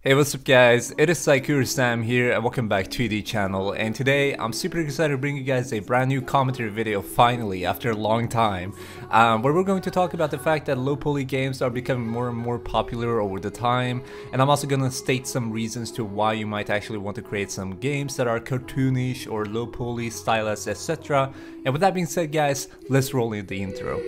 Hey, what's up guys, it is Saikur Sam here and welcome back to the channel, and today I'm super excited to bring you guys a brand new commentary video finally after a long time, where we're going to talk about the fact that low poly games are becoming more and more popular over the time, and I'm also going to state some reasons to why you might actually want to create some games that are cartoonish or low poly, stylized, etc. And with that being said guys, let's roll in the intro.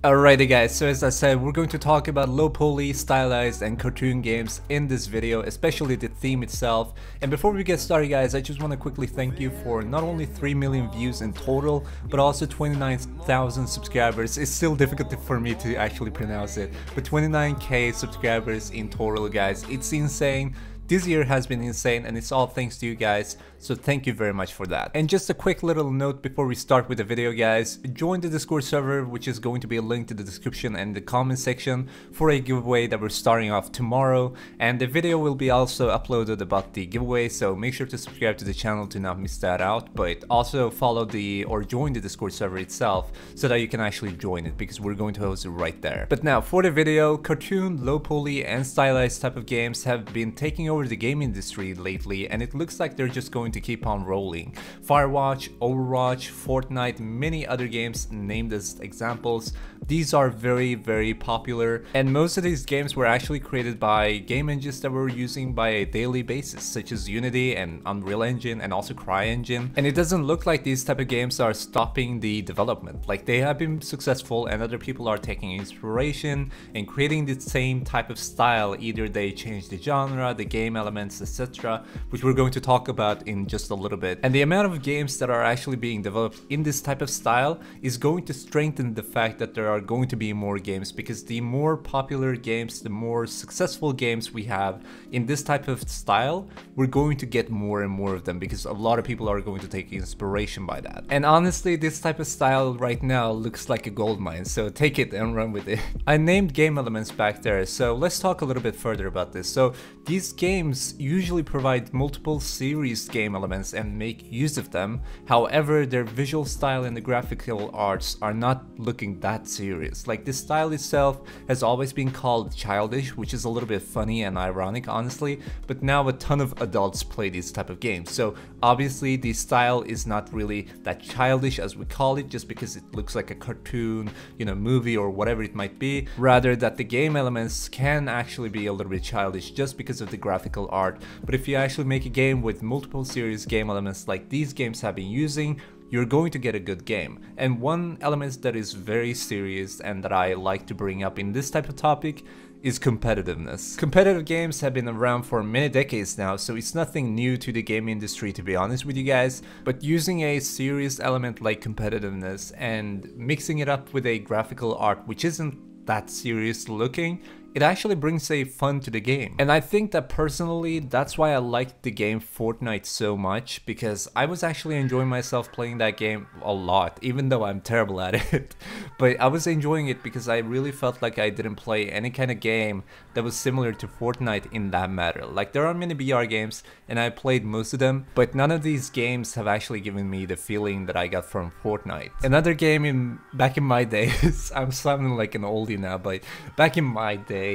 Alrighty guys, so as I said, we're going to talk about low poly, stylized and cartoon games in this video, especially the theme itself. And before we get started guys, I just want to quickly thank you for not only 3 million views in total, but also 29,000 subscribers. It's still difficult for me to actually pronounce it, but 29k subscribers in total guys. It's insane. This year has been insane and it's all thanks to you guys, so thank you very much for that. And just a quick little note before we start with the video guys, join the Discord server, which is going to be a link to the description and the comment section for a giveaway that we're starting off tomorrow, and the video will be also uploaded about the giveaway, so make sure to subscribe to the channel to not miss that out, but also follow or join the Discord server itself so that you can actually join it, because we're going to host it right there. But now for the video, cartoon, low poly and stylized type of games have been taking over the game industry lately, and it looks like they're just going to keep on rolling. Firewatch, Overwatch, Fortnite, many other games named as examples. These are very popular, and most of these games were actually created by game engines that we're using by a daily basis, such as Unity and Unreal Engine and also CryEngine. And it doesn't look like these type of games are stopping the development. Like, they have been successful and other people are taking inspiration and creating the same type of style. Either they change the genre, the game elements, etc., which we're going to talk about in just a little bit. And the amount of games that are actually being developed in this type of style is going to strengthen the fact that there are going to be more games, because the more popular games, the more successful games we have in this type of style, we're going to get more and more of them, because a lot of people are going to take inspiration by that. And honestly, this type of style right now looks like a gold mine, so take it and run with it. I named game elements back there, so let's talk a little bit further about this. So these games usually provide multiple series game elements and make use of them. However, their visual style and the graphical arts are not looking that serious. Like, the style itself has always been called childish, which is a little bit funny and ironic honestly, but now a ton of adults play these type of games. So obviously the style is not really that childish as we call it, just because it looks like a cartoon, you know, movie or whatever it might be. Rather that the game elements can actually be a little bit childish just because of the graphical art. But if you actually make a game with multiple series game elements like these games have been using, you're going to get a good game. And one element that is very serious and that I like to bring up in this type of topic is competitiveness. Competitive games have been around for many decades now, so it's nothing new to the game industry, to be honest with you guys, but using a serious element like competitiveness and mixing it up with a graphical art which isn't that serious looking, it actually brings a fun to the game. And I think that personally, that's why I liked the game Fortnite so much, because I was actually enjoying myself playing that game a lot, even though I'm terrible at it. But I was enjoying it because I really felt like I didn't play any kind of game that was similar to Fortnite in that matter. Like, there are many VR games and I played most of them, but none of these games have actually given me the feeling that I got from Fortnite. Another game back in my days, I'm sounding like an oldie now, but back in my day,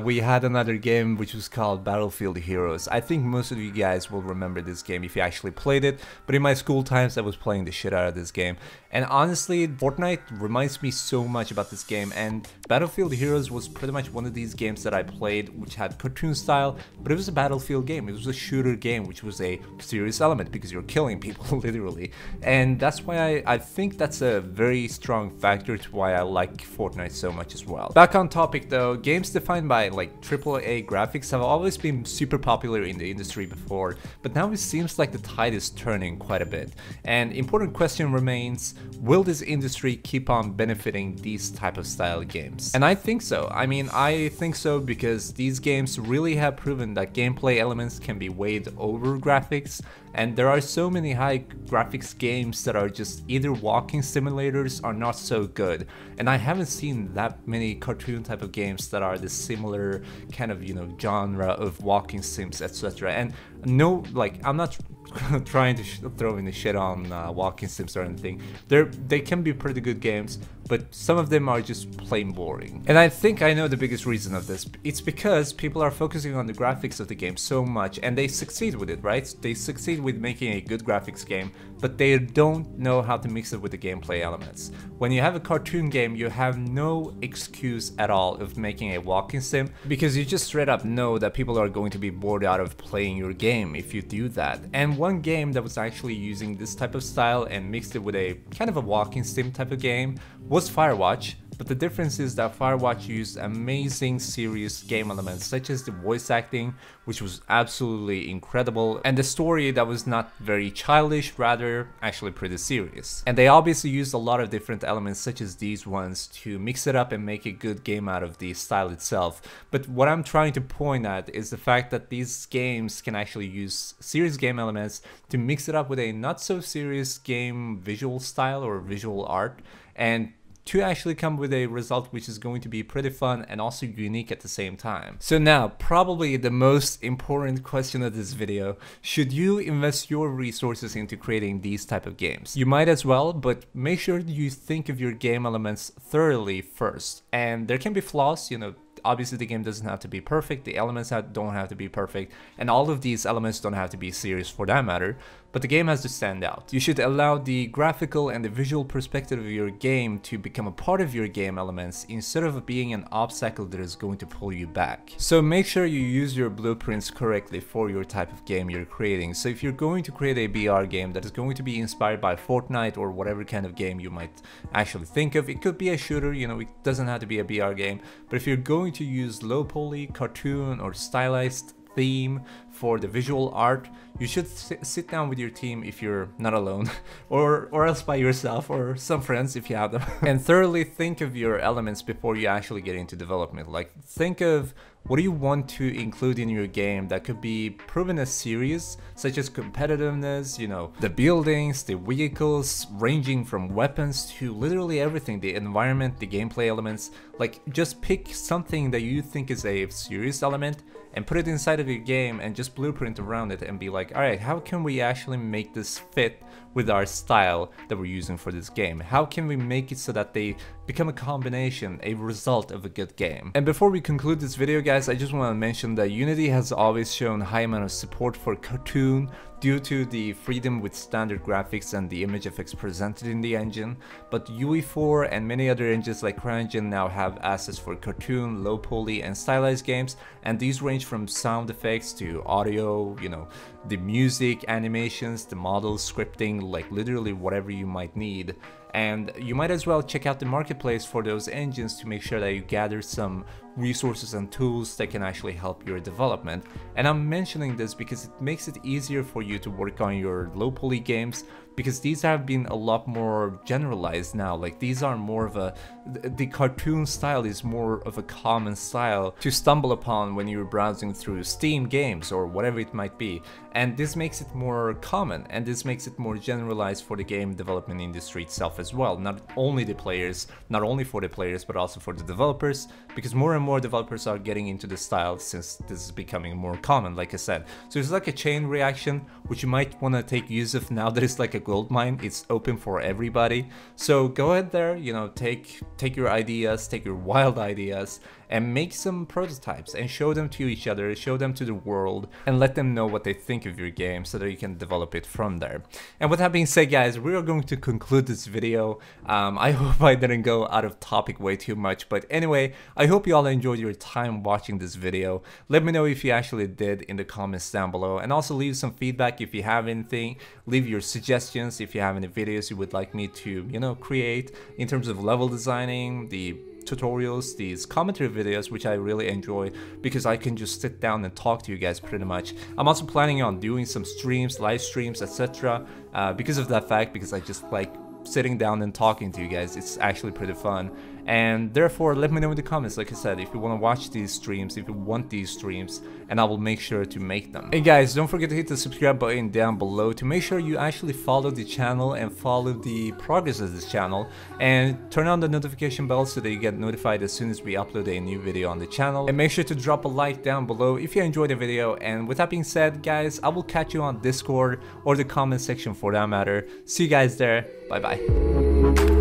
we had another game which was called Battlefield Heroes. I think most of you guys will remember this game if you actually played it, but in my school times I was playing the shit out of this game. And honestly, Fortnite reminds me so much about this game, and Battlefield Heroes was pretty much one of these games that I played which had cartoon style, but it was a battlefield game. It was a shooter game, which was a serious element because you're killing people literally. And that's why I think that's a very strong factor to why I like Fortnite so much as well. Back on topic though, games defined by like AAA graphics have always been super popular in the industry before, but now it seems like the tide is turning quite a bit. And important question remains, will this industry keep on benefiting these type of style games? And I think so. I mean, I think so because these games really have proven that gameplay elements can be weighed over graphics, and there are so many high graphics games that are just either walking simulators or not so good, and I haven't seen that many cartoon type of games that that are the similar kind of, you know, genre of walking sims, etc. And no, like, I'm not trying to throw any shit on walking sims or anything. They can be pretty good games, but some of them are just plain boring. And I think I know the biggest reason of this. It's because people are focusing on the graphics of the game so much, and they succeed with it, right? They succeed with making a good graphics game, but they don't know how to mix it with the gameplay elements. When you have a cartoon game, you have no excuse at all of making a walking sim, because you just straight up know that people are going to be bored out of playing your game if you do that. And one game that was actually using this type of style and mixed it with a kind of a walking sim type of game was Firewatch. But the difference is that Firewatch used amazing serious game elements such as the voice acting, which was absolutely incredible, and the story that was not very childish, rather actually pretty serious. And they obviously used a lot of different elements such as these ones to mix it up and make a good game out of the style itself. But what I'm trying to point at is the fact that these games can actually use serious game elements to mix it up with a not so serious game visual style or visual art, and to actually come with a result which is going to be pretty fun and also unique at the same time. So now, probably the most important question of this video: should you invest your resources into creating these type of games? You might as well, but make sure you think of your game elements thoroughly first. And there can be flaws, you know. Obviously the game doesn't have to be perfect, the elements don't have to be perfect, and all of these elements don't have to be serious for that matter, but the game has to stand out. You should allow the graphical and the visual perspective of your game to become a part of your game elements instead of being an obstacle that is going to pull you back. So make sure you use your blueprints correctly for your type of game you're creating. So if you're going to create a BR game that is going to be inspired by Fortnite or whatever kind of game you might actually think of, it could be a shooter, you know, it doesn't have to be a BR game, but if you're going to use low poly, cartoon, or stylized theme for the visual art, you should sit down with your team if you're not alone, or else by yourself or some friends if you have them, and thoroughly think of your elements before you actually get into development. Like, think of what do you want to include in your game that could be proven as serious, such as competitiveness, you know, the buildings, the vehicles, ranging from weapons to literally everything, the environment, the gameplay elements. Like, just pick something that you think is a serious element and put it inside of your game and just blueprint around it and be like, alright, how can we actually make this fit with our style that we're using for this game? How can we make it so that they become a combination, a result of a good game? And before we conclude this video, guys, I just want to mention that Unity has always shown high amount of support for cartoon due to the freedom with standard graphics and the image effects presented in the engine, but UE4 and many other engines like CryEngine now have assets for cartoon, low poly, and stylized games, and these range from sound effects to audio, you know, the music, animations, the models, scripting, like literally whatever you might need. And you might as well check out the marketplace for those engines to make sure that you gather some resources and tools that can actually help your development. And I'm mentioning this because it makes it easier for you to work on your low poly games, because these have been a lot more generalized now. Like, these are more of a, the cartoon style is more of a common style to stumble upon when you're browsing through Steam games or whatever it might be. And this makes it more common, and this makes it more generalized for the game development industry itself as well. Not only the players, not only for the players, but also for the developers, because more and more developers are getting into the style since this is becoming more common, like I said. So it's like a chain reaction, which you might want to take use of now that it's like a gold mine. It's open for everybody. So go ahead there, you know, take your ideas, take your wild ideas, and make some prototypes and show them to each other, show them to the world, and let them know what they think of your game so that you can develop it from there. And with that being said, guys, we are going to conclude this video. I hope I didn't go out of topic way too much, but anyway, I hope you all enjoyed your time watching this video. Let me know if you actually did in the comments down below, and also leave some feedback if you have anything. Leave your suggestions if you have any videos you would like me to, you know, create in terms of level designing, the tutorials, these commentary videos, which I really enjoy because I can just sit down and talk to you guys pretty much. I'm also planning on doing some streams, live streams, etc. Because of that fact, because I just like sitting down and talking to you guys. It's actually pretty fun. And therefore, let me know in the comments, like I said, if you want to watch these streams, if you want these streams, and I will make sure to make them. And guys, don't forget to hit the subscribe button down below to make sure you actually follow the channel and follow the progress of this channel, and turn on the notification bell so that you get notified as soon as we upload a new video on the channel. And make sure to drop a like down below if you enjoyed the video. And with that being said, guys, I will catch you on Discord or the comment section for that matter. See you guys there. Bye bye.